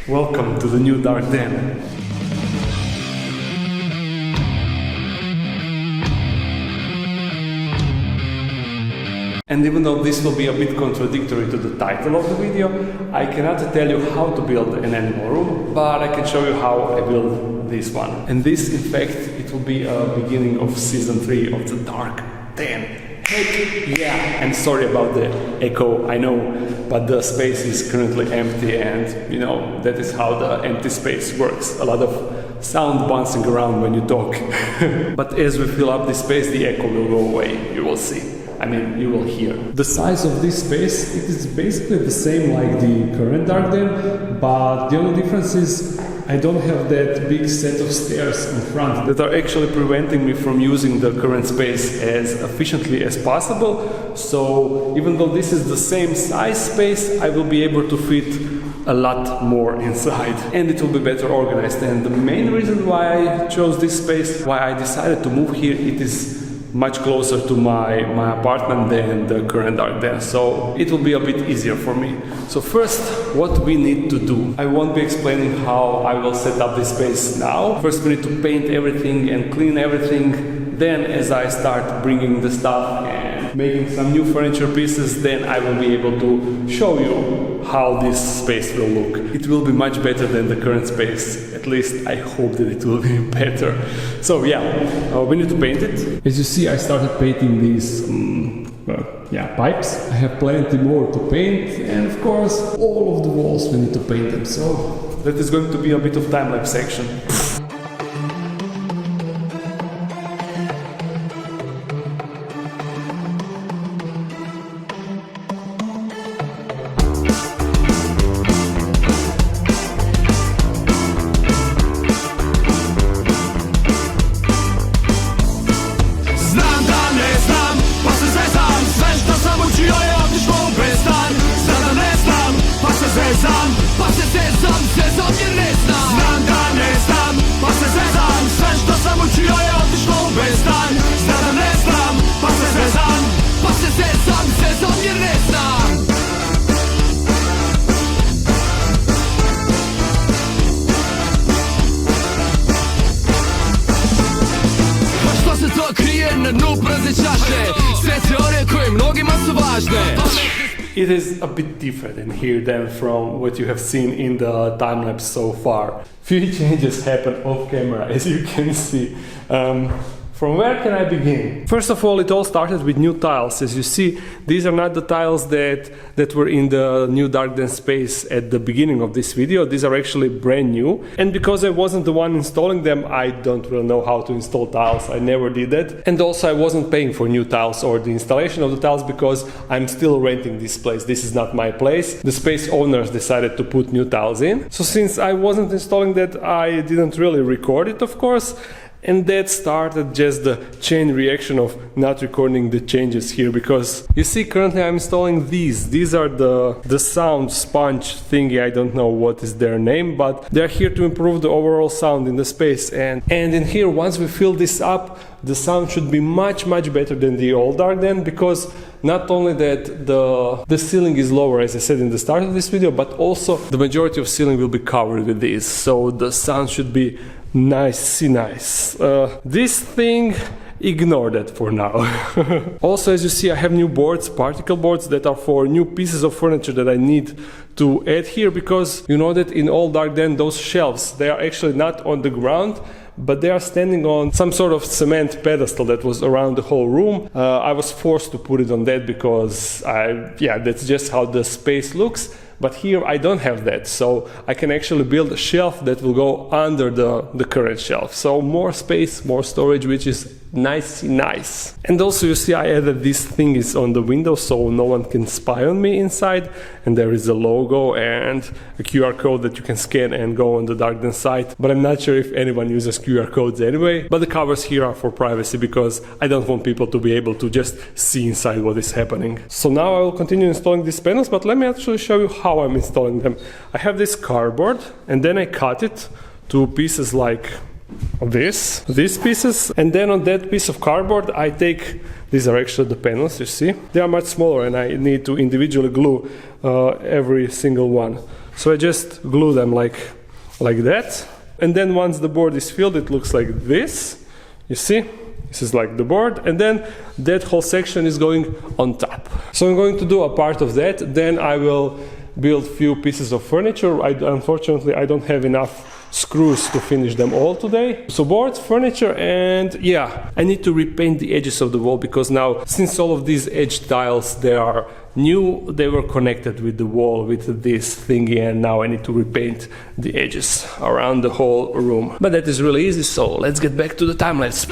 Welcome to the new dark den. And even though this will be a bit contradictory to the title of the video, I cannot tell you how to build an animal room, but I can show you how I build this one. And this, in fact, it will be a beginning of season 3 of the Dark Den. Heck yeah! And sorry about the echo, I know, but the space is currently empty and, you know, that is how the empty space works. A lot of sound bouncing around when you talk. But as we fill up this space, the echo will go away, you will see. I mean, you will hear. The size of this space, it is basically the same like the current dark den, but the only difference is I don't have that big set of stairs in front that are actually preventing me from using the current space as efficiently as possible. So even though this is the same size space, I will be able to fit a lot more inside and it will be better organized. And the main reason why I chose this space, why I decided to move here, it is much closer to my apartment than the current dark den, so it will be a bit easier for me. So first, what we need to do. I won't be explaining how I will set up this space now. First we need to paint everything and clean everything. Then as I start bringing the stuff and making some new furniture pieces, then I will be able to show you how this space will look. It will be much better than the current space. At least I hope that it will be better. So yeah, we need to paint it. As you see, I started painting these pipes. I have plenty more to paint, and of course all of the walls we need to paint them. So that is going to be a bit of time-lapse action. It is a bit different in here than from what you have seen in the time-lapse so far. Few changes happen off camera, as you can see. From where can I begin? First of all, it all started with new tiles. As you see, these are not the tiles that were in the new dark den space at the beginning of this video. These are actually brand new. And because I wasn't the one installing them, I don't really know how to install tiles. I never did that. And also I wasn't paying for new tiles or the installation of the tiles because I'm still renting this place. This is not my place. The space owners decided to put new tiles in. So since I wasn't installing that, I didn't really record it, of course. And that started just the chain reaction of not recording the changes here, because you see currently I'm installing these. These are the sound sponge thingy. I don't know what is their name, but they're here to improve the overall sound in the space. And in here, once we fill this up, the sound should be much better than the old dark den, because not only that the ceiling is lower, as I said in the start of this video, but also the majority of ceiling will be covered with these, so the sound should be nice. This thing, ignore that for now. Also, as you see, I have new boards, particle boards, that are for new pieces of furniture that I need to add here, because you know that in old dark den those shelves, they are actually not on the ground, but they are standing on some sort of cement pedestal that was around the whole room. I was forced to put it on that because that's just how the space looks. But here I don't have that, so I can actually build a shelf that will go under the current shelf. So more space, more storage, which is nice. And also you see I added this thing is on the window so no one can spy on me inside, and there is a logo and a QR code that you can scan and go on the dark den site. But I'm not sure if anyone uses QR codes anyway. But the covers here are for privacy because I don't want people to be able to just see inside what is happening. So now I will continue installing these panels, but let me actually show you how I'm installing them. I have this cardboard and then I cut it to pieces like these pieces, and then on that piece of cardboard I take, these are actually the panels, you see, they are much smaller and I need to individually glue every single one. So I just glue them like that. And then once the board is filled, it looks like this. You see? This is like the board, and then that whole section is going on top. So I'm going to do a part of that, then I will build few pieces of furniture. Unfortunately, I don't have enough screws to finish them all today. So boards, furniture, and yeah, I need to repaint the edges of the wall, because now, since all of these edge tiles, they are new, they were connected with the wall with this thingy, and now I need to repaint the edges around the whole room. But that is really easy, so let's get back to the time lapse.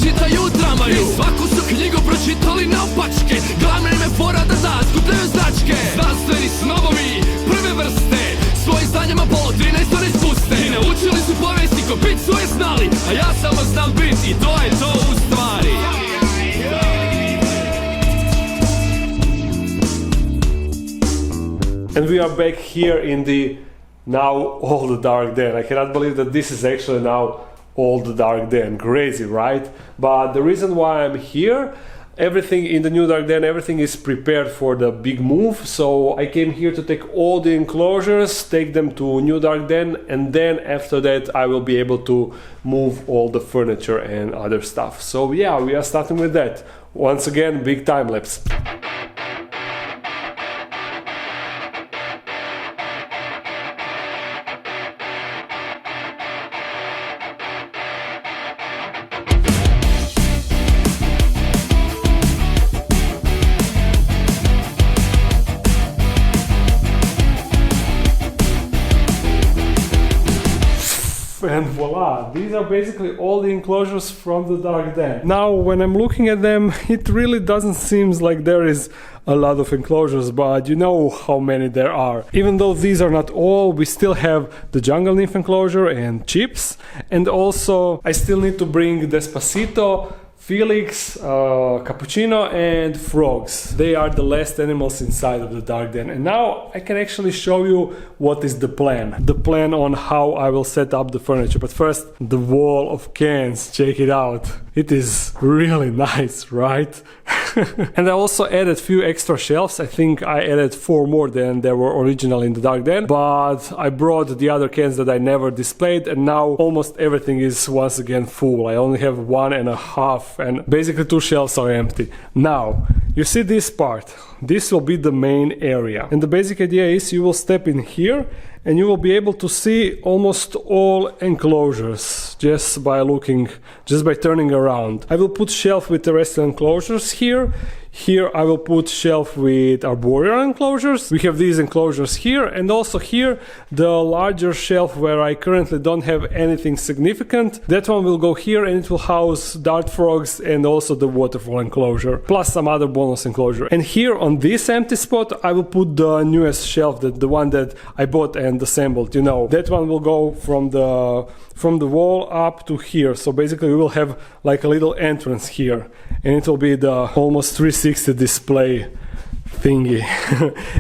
Čitaju u tramvaju, svaku su knjigu pročitali naopačke. Glavna im je fora da skupljaju značke. Znanstveni snobovi prve vrste, svojim znanjama polo 13 ne spuste. I naučili su povijesti ko bit svoje znali, a ja samo znam bit i to je to u stvari. And we are back here in the now all the dark den. I cannot believe that this is actually now all the dark den. Crazy, right? But the reason why I'm here, everything in the new dark den, everything is prepared for the big move. So I came here to take all the enclosures, take them to new dark den, and then after that I will be able to move all the furniture and other stuff. So yeah, we are starting with that. Once again, big time lapse. And voila, these are basically all the enclosures from the dark den. Now when I'm looking at them, it really doesn't seem like there is a lot of enclosures, but you know how many there are. Even though these are not all, we still have the jungle nymph enclosure and chips, and also I still need to bring Despacito, Felix, Cappuccino, and frogs. They are the last animals inside of the dark den. And now I can actually show you what is the plan. The plan on how I will set up the furniture. But first, the wall of cans. Check it out. It is really nice, right? And I also added a few extra shelves. I think I added 4 more than there were originally in the dark den. But I brought the other cans that I never displayed, and now almost everything is once again full. I only have 1.5, and basically 2 shelves are empty. Now, you see this part. This will be the main area. And the basic idea is you will step in here and you will be able to see almost all enclosures just by turning around. I will put shelf with terrestrial enclosures here. Here I will put shelf with arboreal enclosures. We have these enclosures here, and also here the larger shelf where I currently don't have anything significant. That one will go here, and it will house dart frogs and also the waterfall enclosure, plus some other bonus enclosure. And here on this empty spot I will put the newest shelf, the one that I bought and assembled. You know, that one will go from the wall up to here. So basically we will have like a little entrance here, and it will be the almost 360 display thingy.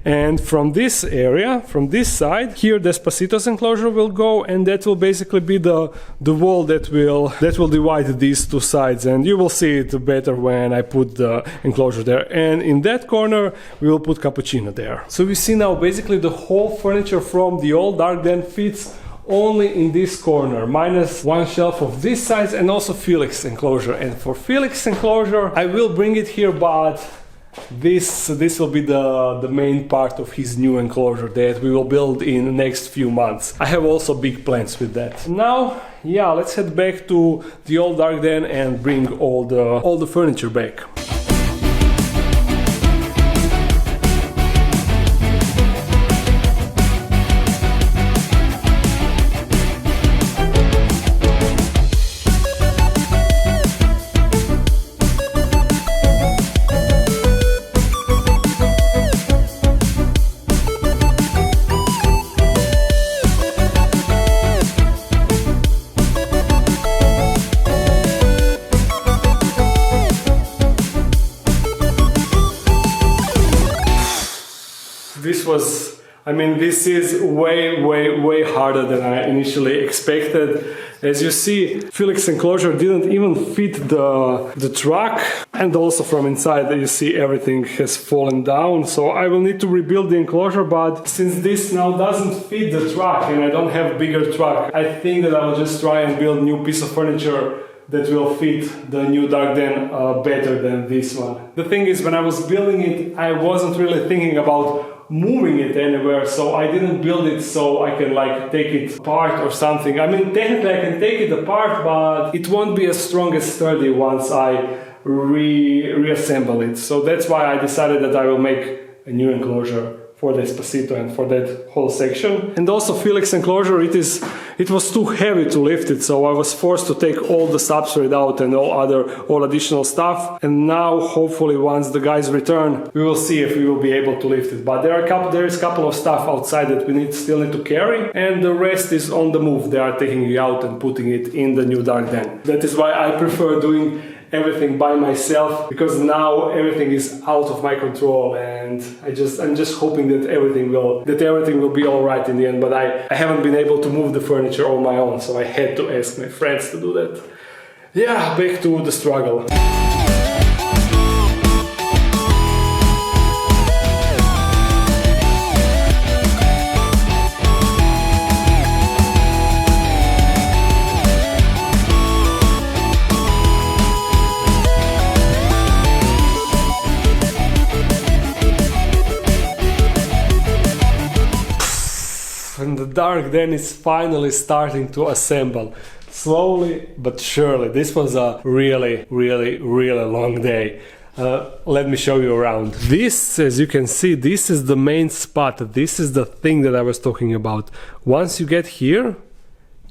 And from this area, from this side, here Despacito's enclosure will go, and that will basically be the wall that will divide these 2 sides, and you will see it better when I put the enclosure there. And in that corner we will put Cappuccino there. So we see now basically the whole furniture from the old dark den fits only in this corner, minus 1 shelf of this size, and also Felix enclosure. And for Felix enclosure I will bring it here, but this will be the main part of his new enclosure that we will build in the next few months. I have also big plans with that. Now, yeah, let's head back to the old dark den and bring all the furniture back. this was, I mean, this is way harder than I initially expected. As you see, Felix enclosure didn't even fit the truck, and also from inside you see everything has fallen down. So I will need to rebuild the enclosure, but since this now doesn't fit the truck and I don't have bigger truck, I think that I will just try and build new piece of furniture that will fit the new dark den better than this one. The thing is, when I was building it, I wasn't really thinking about moving it anywhere, so I didn't build it so I can like take it apart or something. I mean, technically I can take it apart, but it won't be as strong as sturdy once I reassemble it. So that's why I decided that I will make a new enclosure for the Despacito and for that whole section. And also Felix enclosure, it was too heavy to lift it, so I was forced to take all the substrate out and all additional stuff. And now hopefully once the guys return, we will see if we will be able to lift it. But there is a couple of stuff outside that we still need to carry, and the rest is on the move. They are taking it out and putting it in the new dark den. That is why I prefer doing everything by myself, because now everything is out of my control, and I'm just hoping that everything will be all right in the end. But I haven't been able to move the furniture on my own, so I had to ask my friends to do that. Yeah, back to the struggle. And the dark den is finally starting to assemble, slowly but surely. This was a really long day. Let me show you around. This, as you can see, this is the main spot. This is the thing that I was talking about. Once you get here,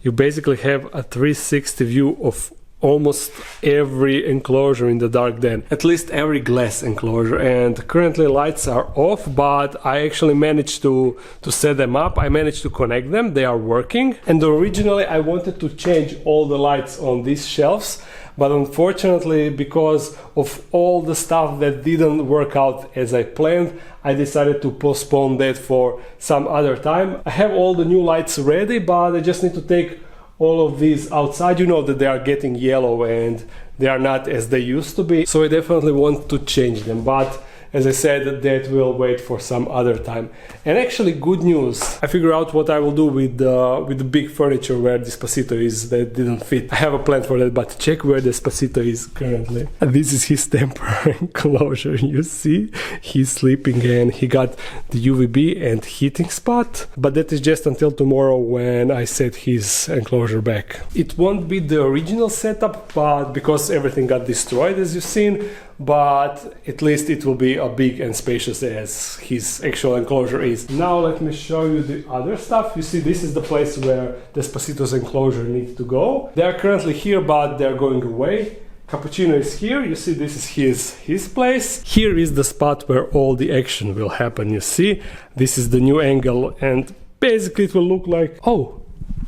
you basically have a 360 view of almost every enclosure in the dark den, at least every glass enclosure. And currently lights are off, but I actually managed to set them up. I managed to connect them, they are working. And originally I wanted to change all the lights on these shelves, but unfortunately, because of all the stuff that didn't work out as I planned, I decided to postpone that for some other time. I have all the new lights ready, but I just need to take all of these outside. You know that they are getting yellow and they are not as they used to be, so I definitely want to change them, but as I said, that will wait for some other time. And actually, good news, I figured out what I will do with the big furniture where Despacito is that didn't fit. I have a plan for that, but check where Despacito is currently. This is his temporary enclosure. You see, he's sleeping and he got the UVB and heating spot, but that is just until tomorrow when I set his enclosure back. It won't be the original setup, but because everything got destroyed, as you've seen, but at least it will be as big and spacious as his actual enclosure is. Now let me show you the other stuff. You see, this is the place where Despacito's enclosure needs to go. They are currently here, but they're going away. Cappuccino is here. You see, this is his place. Here is the spot where all the action will happen. You see, this is the new angle, and basically it will look like, oh,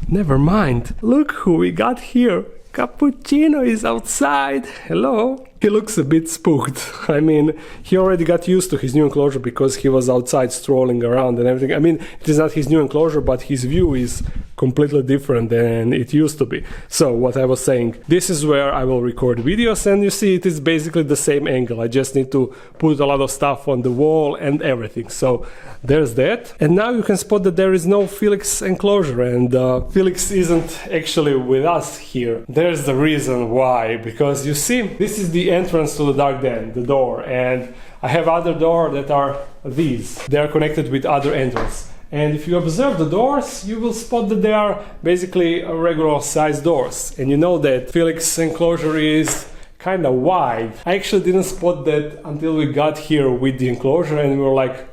never mind. Look who we got here. Cappuccino is outside. Hello. He looks a bit spooked. I mean, he already got used to his new enclosure because he was outside strolling around and everything. I mean, it is not his new enclosure, but his view is completely different than it used to be. So what I was saying, this is where I will record videos, and you see it is basically the same angle. I just need to put a lot of stuff on the wall and everything. So there's that. And now you can spot that there is no Felix enclosure, and Felix isn't actually with us here. There's the reason why, because you see, this is the entrance to the dark den, the door, and I have other doors that are these. They are connected with other entrances. And if you observe the doors, you will spot that they are basically regular size doors. And you know that Felix enclosure is kind of wide. I actually didn't spot that until we got here with the enclosure, and we were like,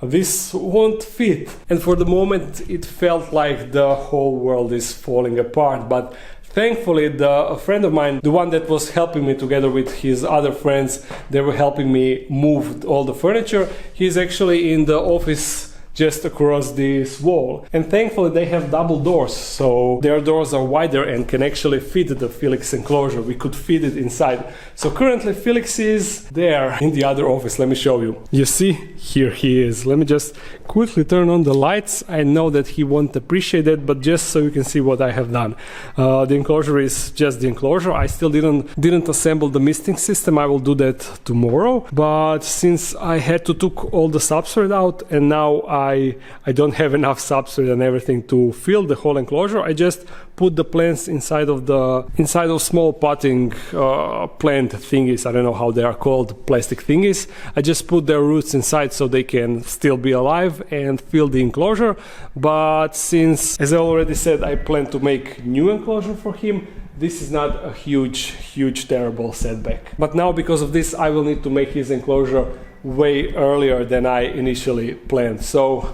this won't fit. And for the moment it felt like the whole world is falling apart, but thankfully a friend of mine, the one that was helping me together with his other friends, they were helping me move all the furniture. He's actually in the office just across this wall. And thankfully they have double doors, so their doors are wider and can actually fit the Felix enclosure. We could fit it inside. So currently Felix is there in the other office. Let me show you. You see, here he is. Let me just quickly turn on the lights. I know that he won't appreciate it, but just so you can see what I have done. The enclosure is just the enclosure. I still didn't assemble the misting system. I will do that tomorrow. But since I had to took all the substrate out and now I don't have enough substrate and everything to fill the whole enclosure, I just put the plants inside of small potting plant thingies. I don't know how they are called, plastic thingies. I just put their roots inside so they can still be alive and fill the enclosure. But since, as I already said, I plan to make new enclosure for him, this is not a huge terrible setback. But now because of this I will need to make his enclosure way earlier than I initially planned. So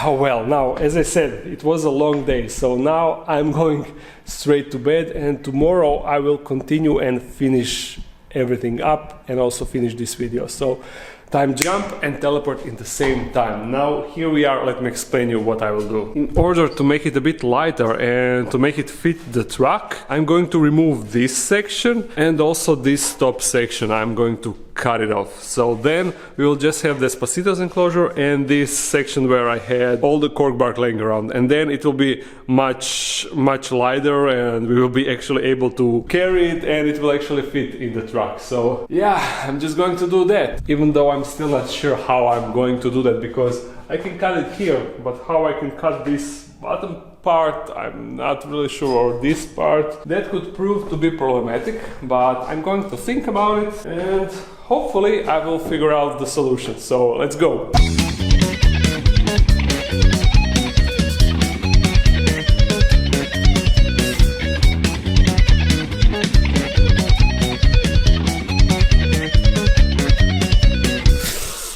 well, now as I said, it was a long day, so now I'm going straight to bed, and tomorrow I will continue and finish everything up and also finish this video. So time jump and teleport in the same time. Now here we are. Let me explain you what I will do. In order to make it a bit lighter and to make it fit the truck, I'm going to remove this section and also this top section. I'm going to cut it off. So then we will just have the Despacito's enclosure and this section where I had all the cork bark laying around, and then it will be much lighter and we will be actually able to carry it and it will actually fit in the truck. So yeah, I'm just going to do that, even though I'm still not sure how I'm going to do that, because I can cut it here, but how I can cut this bottom part, I'm not really sure, or this part, that could prove to be problematic, but I'm going to think about it and hopefully I will figure out the solution. So let's go.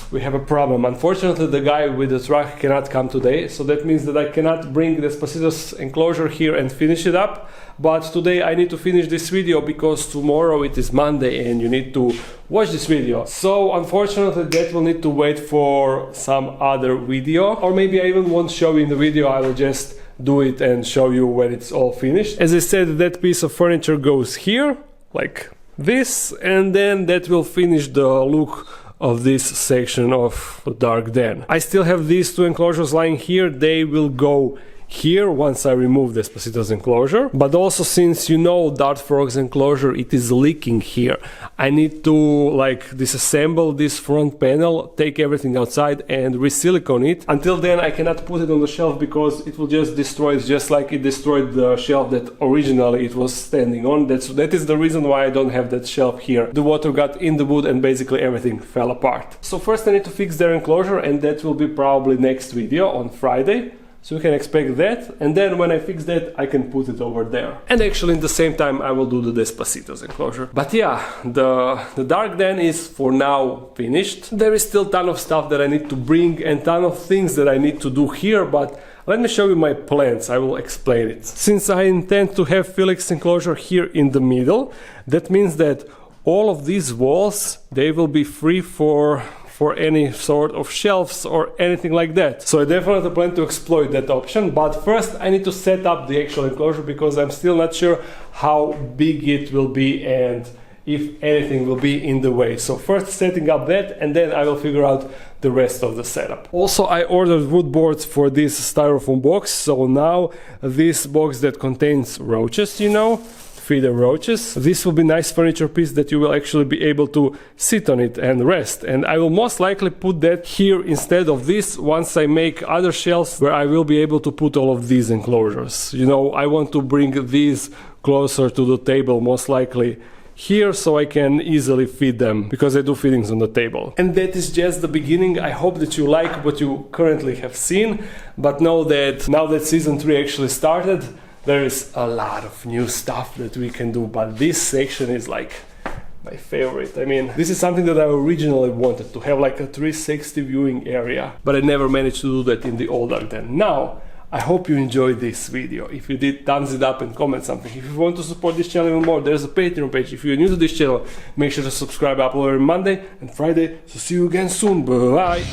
We have a problem. Unfortunately, the guy with the truck cannot come today, so that means that I cannot bring the Despacito's enclosure here and finish it up. But today I need to finish this video because tomorrow it is Monday and you need to watch this video. So unfortunately that will need to wait for some other video, or maybe I even won't show you in the video. I will just do it and show you when it's all finished. As I said, that piece of furniture goes here, like this, and then that will finish the look of this section of dark den. I still have these two enclosures lying here. They will go here once I remove the Despacito's enclosure. But also, since you know Dart Frog's enclosure, it is leaking here, I need to like disassemble this front panel, take everything outside and re-silicone it. Until then I cannot put it on the shelf because it will just destroy it, just like it destroyed the shelf that originally it was standing on. That is the reason why I don't have that shelf here. The water got in the wood and basically everything fell apart. So first I need to fix their enclosure, and that will be probably next video on Friday. So you can expect that, and then when I fix that I can put it over there. And actually in the same time I will do the Despacito's enclosure. But yeah, the dark den is for now finished. There is still a ton of stuff that I need to bring and ton of things that I need to do here, but let me show you my plans. I will explain it. Since I intend to have Felix enclosure here in the middle, that means that all of these walls, they will be free for any sort of shelves or anything like that. So I definitely plan to exploit that option, but first I need to set up the actual enclosure because I'm still not sure how big it will be and if anything will be in the way. So first setting up that, and then I will figure out the rest of the setup. Also, I ordered wood boards for this styrofoam box, so now this box that contains roaches, you know, feeder roaches. This will be nice furniture piece that you will actually be able to sit on it and rest, and I will most likely put that here instead of this once I make other shelves where I will be able to put all of these enclosures. You know, I want to bring these closer to the table, most likely here, so I can easily feed them because I do feedings on the table. And that is just the beginning. I hope that you like what you currently have seen, but know that now that season 3 actually started, there is a lot of new stuff that we can do, but this section is like my favorite. I mean, this is something that I originally wanted to have, like a 360 viewing area, but I never managed to do that in the old dark den. Now, I hope you enjoyed this video. If you did, thumbs it up and comment something. If you want to support this channel even more, there's a Patreon page. If you're new to this channel, make sure to subscribe. I upload every Monday and Friday. So see you again soon. Bye.